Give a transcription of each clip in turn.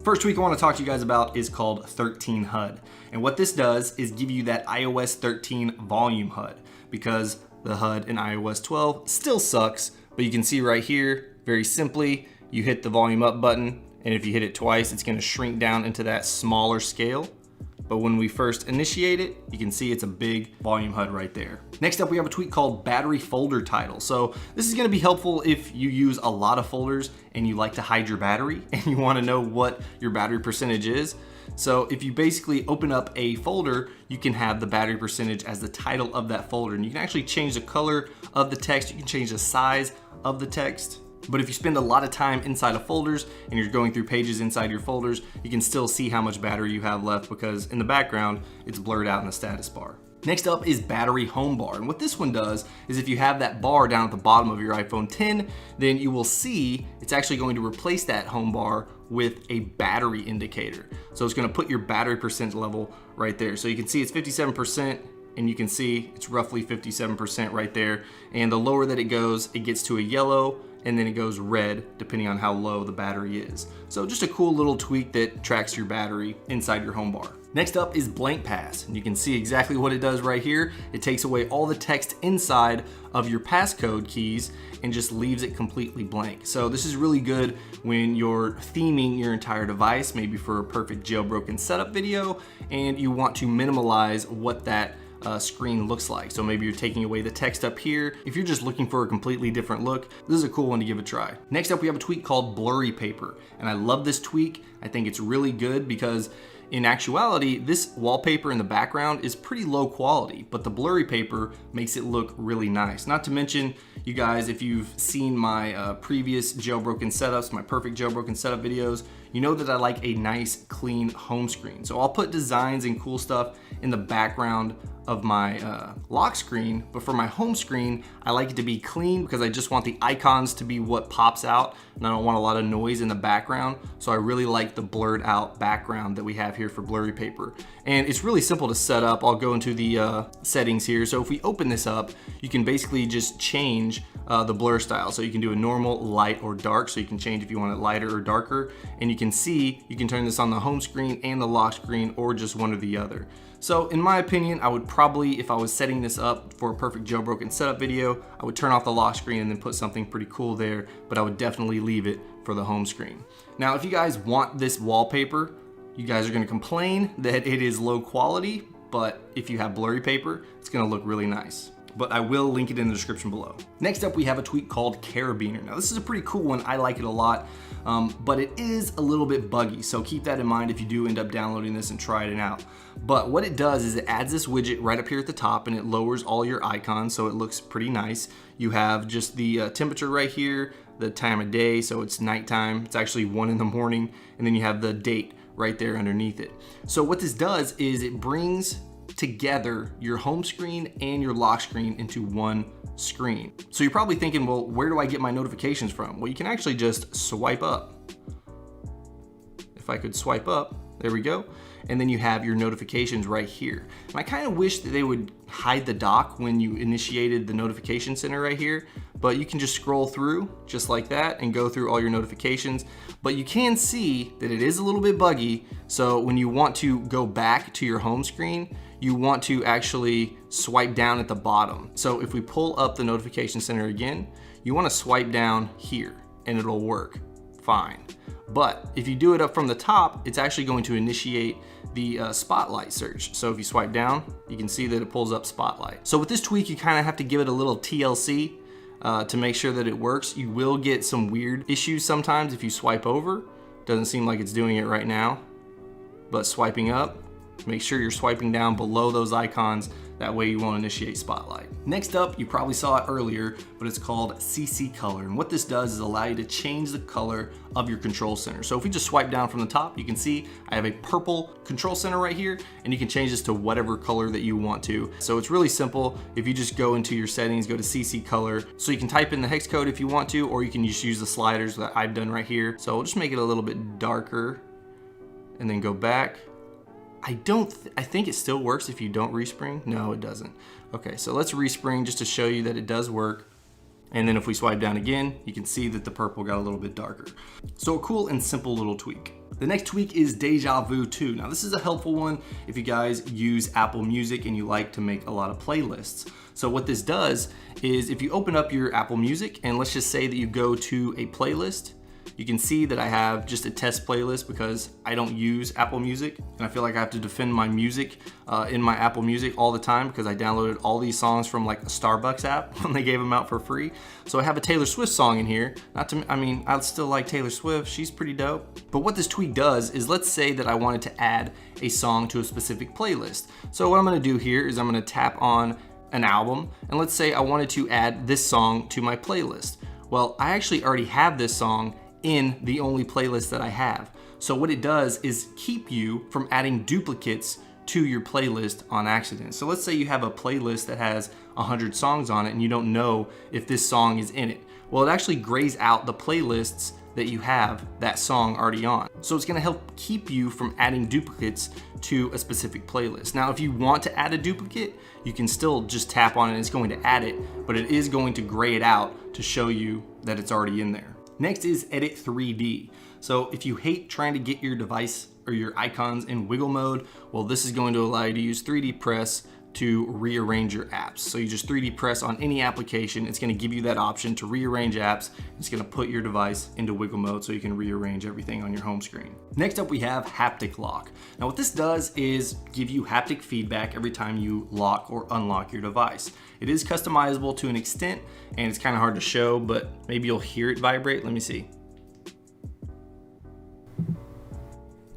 First tweak I want to talk to you guys about is called 13 HUD. And what this does is give you that iOS 13 volume HUD, because the HUD in iOS 12 still sucks, but you can see right here, very simply, you hit the volume up button, and if you hit it twice, it's going to shrink down into that smaller scale. But when we first initiate it, you can see it's a big volume HUD right there. Next up, we have a tweak called BatteryFolderTitle. So this is gonna be helpful if you use a lot of folders and you like to hide your battery and you wanna know what your battery percentage is. So if you basically open up a folder, you can have the battery percentage as the title of that folder. And you can actually change the color of the text, you can change the size of the text. But if you spend a lot of time inside of folders and you're going through pages inside your folders, you can still see how much battery you have left because in the background, it's blurred out in the status bar. Next up is BatteryHomeBar. And what this one does is if you have that bar down at the bottom of your iPhone 10, then you will see it's actually going to replace that home bar with a battery indicator. So it's gonna put your battery percent level right there. So you can see it's 57%. And you can see it's roughly 57% right there. And the lower that it goes, it gets to a yellow and then it goes red depending on how low the battery is. So just a cool little tweak that tracks your battery inside your home bar. Next up is blank pass. And you can see exactly what it does right here. It takes away all the text inside of your passcode keys and just leaves it completely blank. So this is really good when you're theming your entire device, maybe for a perfect jailbroken setup video, and you want to minimalize what that screen looks like. So maybe you're taking away the text up here. If you're just looking for a completely different look, this is a cool one to give a try. Next up, we have a tweak called blurry paper. And I love this tweak. I think it's really good because in actuality, this wallpaper in the background is pretty low quality, but the blurry paper makes it look really nice. Not to mention, you guys, if you've seen my previous jailbroken setups, my perfect jailbroken setup videos, you know that I like a nice, clean home screen. So I'll put designs and cool stuff in the background of my lock screen, but for my home screen, I like it to be clean because I just want the icons to be what pops out, and I don't want a lot of noise in the background. So I really like the blurred out background that we have here for blurry paper. And it's really simple to set up. I'll go into the settings here. So if we open this up, you can basically just change the blur style. So you can do a normal, light, or dark. So you can change if you want it lighter or darker. And you can see, you can turn this on the home screen and the lock screen, or just one or the other. So in my opinion, I would probably, if I was setting this up for a perfect jailbroken setup video, I would turn off the lock screen and then put something pretty cool there, but I would definitely leave it for the home screen. Now, if you guys want this wallpaper, you guys are gonna complain that it is low quality, but if you have blurry paper, it's gonna look really nice. But I will link it in the description below. Next up, we have a tweak called Carabiner. Now this is a pretty cool one, I like it a lot, but it is a little bit buggy, so keep that in mind if you do end up downloading this and try it out. But what it does is it adds this widget right up here at the top, and it lowers all your icons, so it looks pretty nice. You have just the temperature right here, the time of day, so it's nighttime, it's actually 1 in the morning, and then you have the date right there underneath it. So what this does is it brings together your home screen and your lock screen into one screen. So you're probably thinking, well, where do I get my notifications from? Well, you can actually just swipe up. If I could swipe up, there we go. And then you have your notifications right here. And I kind of wish that they would hide the dock when you initiated the notification center right here, but you can just scroll through just like that and go through all your notifications. But you can see that it is a little bit buggy. So when you want to go back to your home screen, you want to actually swipe down at the bottom. So if we pull up the notification center again, you want to swipe down here and it'll work fine. But if you do it up from the top, it's actually going to initiate the spotlight search. So if you swipe down, you can see that it pulls up spotlight. So with this tweak, you kind of have to give it a little TLC to make sure that it works. You will get some weird issues sometimes if you swipe over. Doesn't seem like it's doing it right now, but swiping up, make sure you're swiping down below those icons. That way you won't initiate spotlight. Next up, you probably saw it earlier, but it's called CC color. And what this does is allow you to change the color of your control center. So if we just swipe down from the top, you can see I have a purple control center right here, and you can change this to whatever color that you want to. So it's really simple. If you just go into your settings, go to CC color. So you can type in the hex code if you want to, or you can just use the sliders that I've done right here. So we'll just make it a little bit darker and then go back. I think it still works if you don't respring. No, it doesn't. Okay, so let's respring just to show you that it does work. And then if we swipe down again, you can see that the purple got a little bit darker. So a cool and simple little tweak. The next tweak is Deja Vu 2. Now this is a helpful one if you guys use Apple Music and you like to make a lot of playlists. So what this does is if you open up your Apple Music and let's just say that you go to a playlist, you can see that I have just a test playlist because I don't use Apple Music and I feel like I have to defend my music in my Apple Music all the time because I downloaded all these songs from like a Starbucks app when they gave them out for free. So I have a Taylor Swift song in here. I still like Taylor Swift, she's pretty dope. But what this tweak does is let's say that I wanted to add a song to a specific playlist. So what I'm gonna do here is I'm gonna tap on an album and let's say I wanted to add this song to my playlist. Well, I actually already have this song in the only playlist that I have. So what it does is keep you from adding duplicates to your playlist on accident. So let's say you have a playlist that has 100 songs on it and you don't know if this song is in it. Well, it actually grays out the playlists that you have that song already on. So it's gonna help keep you from adding duplicates to a specific playlist. Now, if you want to add a duplicate, you can still just tap on it and it's going to add it, but it is going to gray it out to show you that it's already in there. Next is Edit 3D. So if you hate trying to get your device or your icons in wiggle mode, well, this is going to allow you to use 3D press to rearrange your apps. So you just 3D press on any application, it's gonna give you that option to rearrange apps. It's gonna put your device into wiggle mode so you can rearrange everything on your home screen. Next up, we have haptic lock. Now what this does is give you haptic feedback every time you lock or unlock your device. It is customizable to an extent and it's kind of hard to show, but maybe you'll hear it vibrate. Let me see.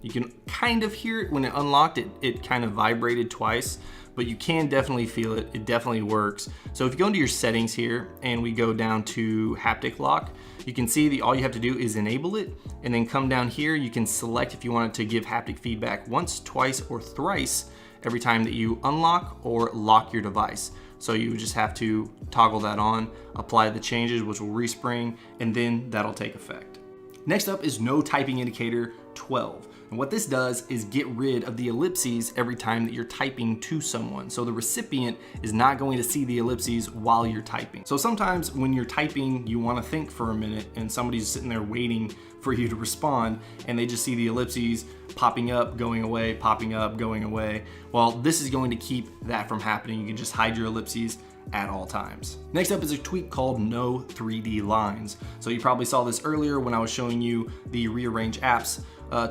You can kind of hear it when it unlocked, it kind of vibrated twice, but you can definitely feel it. It definitely works. So if you go into your settings here and we go down to haptic lock, you can see that all you have to do is enable it and then come down here. You can select if you want it to give haptic feedback once, twice, or thrice every time that you unlock or lock your device. So you just have to toggle that on, apply the changes, which will respring, and then that'll take effect. Next up is no typing indicator 12. And what this does is get rid of the ellipses every time that you're typing to someone. So the recipient is not going to see the ellipses while you're typing. So sometimes when you're typing, you want to think for a minute and somebody's sitting there waiting for you to respond and they just see the ellipses popping up, going away, popping up, going away. Well, this is going to keep that from happening. You can just hide your ellipses at all times. Next up is a tweak called no 3D lines. So you probably saw this earlier when I was showing you the rearrange apps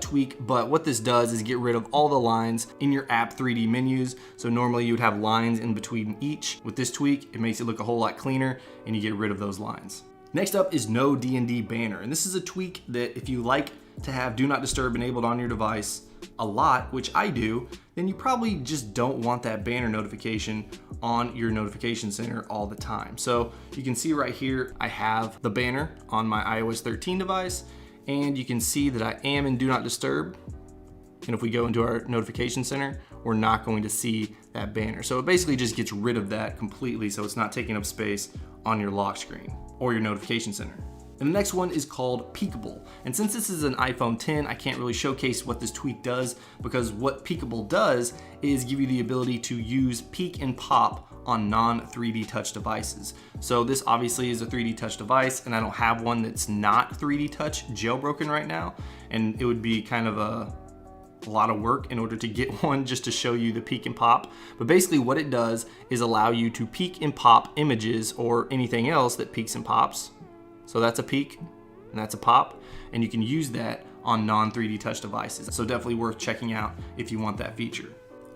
tweak, but what this does is get rid of all the lines in your app 3D menus. So normally you would have lines in between each. With this tweak, it makes it look a whole lot cleaner and you get rid of those lines. Next up is no D&D banner. And this is a tweak that if you like to have do not disturb enabled on your device a lot, which I do, then you probably just don't want that banner notification on your notification center all the time. So you can see right here, I have the banner on my iOS 13 device, and you can see that I am in do not disturb. And if we go into our notification center, we're not going to see that banner. So it basically just gets rid of that completely so it's not taking up space on your lock screen or your notification center. And the next one is called Peekable. And since this is an iPhone 10, I can't really showcase what this tweak does because what Peekable does is give you the ability to use peek and pop on non-3D touch devices. So this obviously is a 3D touch device and I don't have one that's not 3D touch jailbroken right now. And it would be kind of a lot of work in order to get one just to show you the peek and pop. But basically what it does is allow you to peek and pop images or anything else that peeks and pops. So that's a peek and that's a pop, and you can use that on non-3D touch devices. So definitely worth checking out if you want that feature.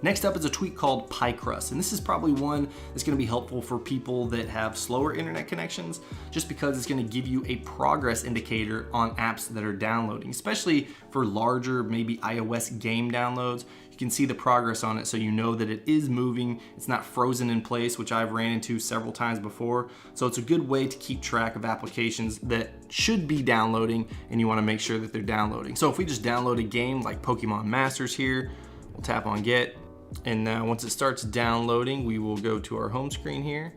Next up is a tweak called Pie Crust, and this is probably one that's going to be helpful for people that have slower internet connections, just because it's going to give you a progress indicator on apps that are downloading, especially for larger, maybe iOS game downloads. You can see the progress on it so you know that it is moving, it's not frozen in place, which I've ran into several times before. So it's a good way to keep track of applications that should be downloading and you want to make sure that they're downloading. So if we just download a game like Pokemon Masters here, we'll tap on get. And now once it starts downloading, we will go to our home screen here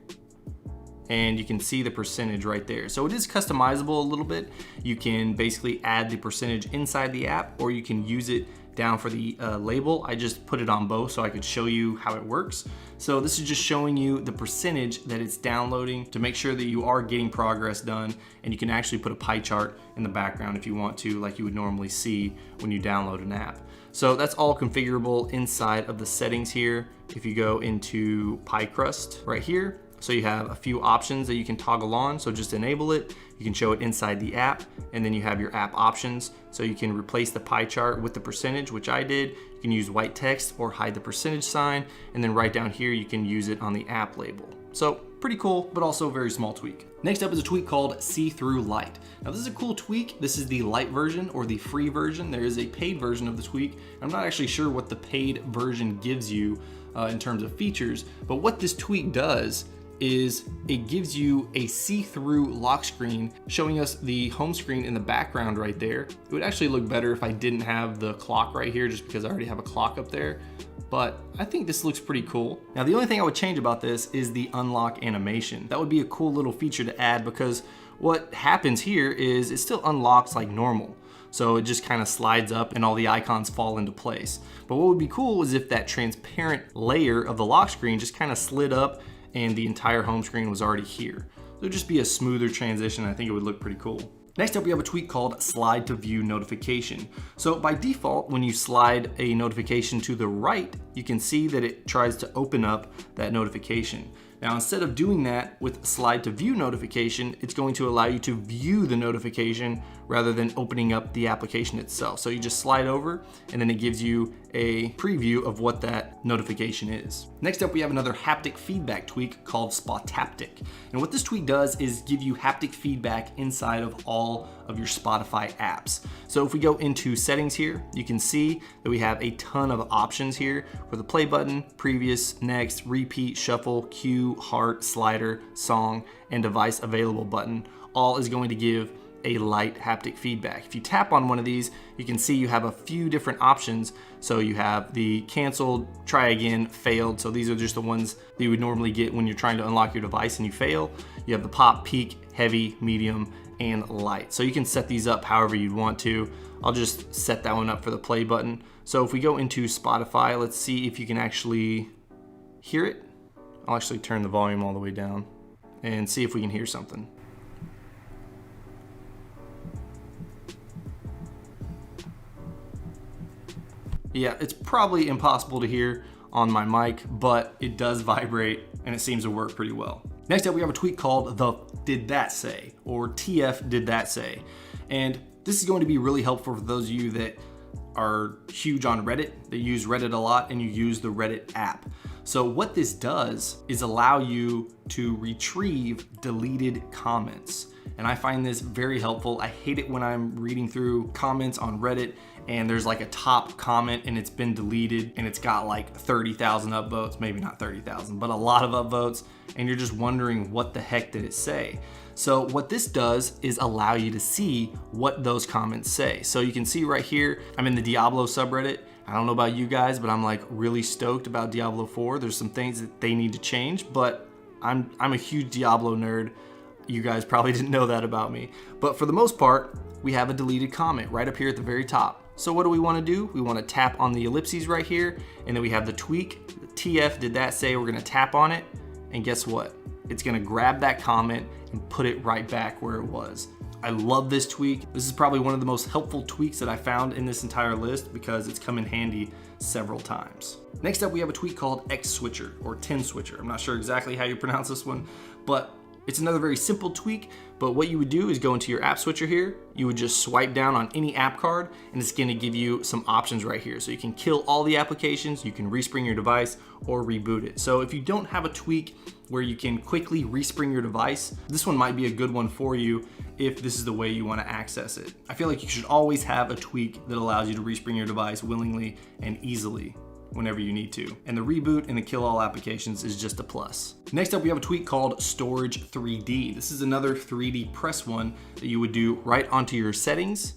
and you can see the percentage right there. So it is customizable a little bit. You can basically add the percentage inside the app, or you can use it down for the label. I just put it on both so I could show you how it works. So this is just showing you the percentage that it's downloading to make sure that you are getting progress done, and you can actually put a pie chart in the background if you want to, like you would normally see when you download an app. So that's all configurable inside of the settings here. If you go into pie crust right here, so you have a few options that you can toggle on. So just enable it. You can show it inside the app, and then you have your app options. So you can replace the pie chart with the percentage, which I did. You can use white text or hide the percentage sign. And then right down here, you can use it on the app label. So pretty cool, but also a very small tweak. Next up is a tweak called See-Through Light. Now this is a cool tweak. This is the light version or the free version. There is a paid version of the tweak. I'm not actually sure what the paid version gives you in terms of features, but what this tweak does is it gives you a see-through lock screen showing us the home screen in the background right there. It would actually look better if I didn't have the clock right here, just because I already have a clock up there. But I think this looks pretty cool. Now the only thing I would change about this is the unlock animation. That would be a cool little feature to add, because what happens here is it still unlocks like normal. So it just kind of slides up and all the icons fall into place. But what would be cool is if that transparent layer of the lock screen just kind of slid up and the entire home screen was already here. It would just be a smoother transition. I think it would look pretty cool. Next up, we have a tweak called Slide to View Notification. So by default, when you slide a notification to the right, you can see that it tries to open up that notification. Now, instead of doing that with Slide to View Notification, it's going to allow you to view the notification rather than opening up the application itself. So you just slide over, and then it gives you a preview of what that notification is. Next up, we have another haptic feedback tweak called Spotaptic. And what this tweak does is give you haptic feedback inside of all of your Spotify apps. So if we go into settings here, you can see that we have a ton of options here for the play button, previous, next, repeat, shuffle, cue, heart, slider, song, and device available button. All is going to give a light haptic feedback. If you tap on one of these, you can see you have a few different options. So you have the canceled, try again, failed. So these are just the ones that you would normally get when you're trying to unlock your device and you fail. You have the pop, peak, heavy, medium, and light. So you can set these up however you'd want to. I'll just set that one up for the play button. So if we go into Spotify, let's see if you can actually hear it. I'll actually turn the volume all the way down and see if we can hear something. Yeah, it's probably impossible to hear on my mic, but it does vibrate and it seems to work pretty well. Next up, we have a tweak called the Did That Say, or TF Did That Say. And this is going to be really helpful for those of you that are huge on Reddit, that use Reddit a lot, and you use the Reddit app. So what this does is allow you to retrieve deleted comments. And I find this very helpful. I hate it when I'm reading through comments on Reddit and there's like a top comment and it's been deleted and it's got like 30,000 upvotes, maybe not 30,000, but a lot of upvotes, and you're just wondering what the heck did it say? So what this does is allow you to see what those comments say. So you can see right here, I'm in the Diablo subreddit. I don't know about you guys, but I'm like really stoked about Diablo 4. There's some things that they need to change, but I'm a huge Diablo nerd. You guys probably didn't know that about me. But for the most part, we have a deleted comment right up here at the very top. So what do we want to do? We want to tap on the ellipses right here, and then we have the tweak, the TF Did That Say. We're going to tap on it, and guess what? It's going to grab that comment and put it right back where it was. I love this tweak. This is probably one of the most helpful tweaks that I found in this entire list because it's come in handy several times. Next up, we have a tweak called XSwitcher or XSwitcher. I'm not sure exactly how you pronounce this one, but it's another very simple tweak. But what you would do is go into your app switcher here. You would just swipe down on any app card and it's gonna give you some options right here. So you can kill all the applications, you can respring your device or reboot it. So if you don't have a tweak where you can quickly respring your device, this one might be a good one for you if this is the way you wanna access it. I feel like you should always have a tweak that allows you to respring your device willingly and easily whenever you need to. And the reboot and the kill all applications is just a plus. Next up, we have a tweak called Storage 3D. This is another 3D press one that you would do right onto your settings.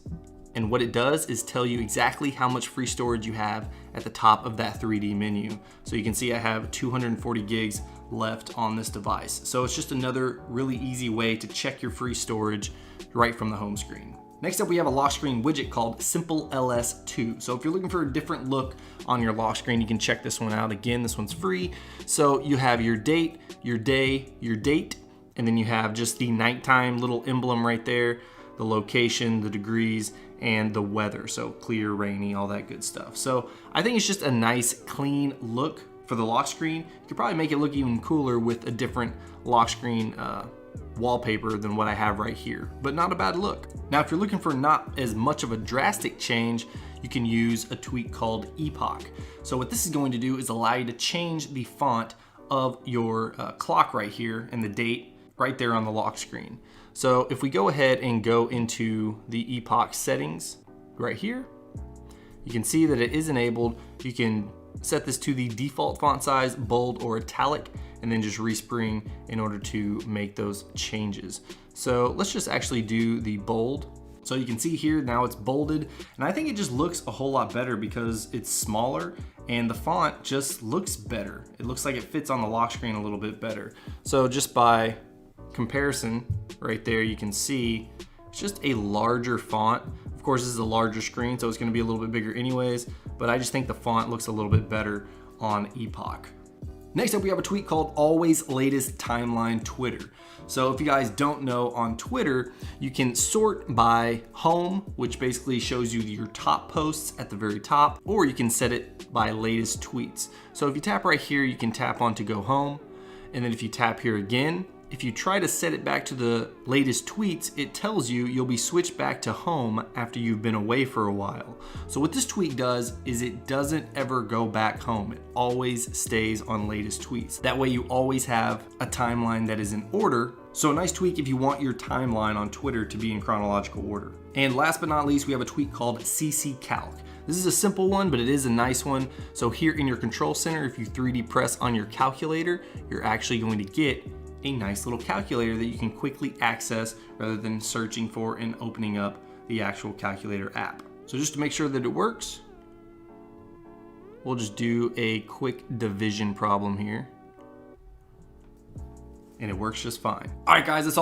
And what it does is tell you exactly how much free storage you have at the top of that 3D menu. So you can see I have 240 gigs left on this device. So it's just another really easy way to check your free storage right from the home screen. Next up, we have a lock screen widget called Simple LS2. So if you're looking for a different look on your lock screen, you can check this one out. Again, this one's free. So you have your date, your day, your date, and then you have just the nighttime little emblem right there, the location, the degrees, and the weather. So clear, rainy, all that good stuff. So I think it's just a nice, clean look for the lock screen. You could probably make it look even cooler with a different lock screen wallpaper than what I have right here, but not a bad look. Now, if you're looking for not as much of a drastic change, you can use a tweak called Epoch. So what this is going to do is allow you to change the font of your clock right here and the date right there on the lock screen. So if we go ahead and go into the Epoch settings right here, you can see that it is enabled. You can set this to the default font size, bold or italic, and then just respring in order to make those changes. So let's just actually do the bold. So you can see here now it's bolded, and I think it just looks a whole lot better because it's smaller and the font just looks better. It looks like it fits on the lock screen a little bit better. So just by comparison right there, you can see it's just a larger font. Of course, this is a larger screen, so it's gonna be a little bit bigger anyways, but I just think the font looks a little bit better on Epoch. Next up, we have a tweak called Always Latest Timeline Twitter. So if you guys don't know, on Twitter, you can sort by home, which basically shows you your top posts at the very top, or you can set it by latest tweets. So if you tap right here, you can tap on to go home. And then if you tap here again, if you try to set it back to the latest tweets, it tells you you'll be switched back to home after you've been away for a while. So what this tweak does is it doesn't ever go back home. It always stays on latest tweets. That way you always have a timeline that is in order. So a nice tweak if you want your timeline on Twitter to be in chronological order. And last but not least, we have a tweak called CC Calc. This is a simple one, but it is a nice one. So here in your control center, if you 3D press on your calculator, you're actually going to get a nice little calculator that you can quickly access rather than searching for and opening up the actual calculator app. So just to make sure that it works, we'll just do a quick division problem here. And it works just fine. All right, guys, that's all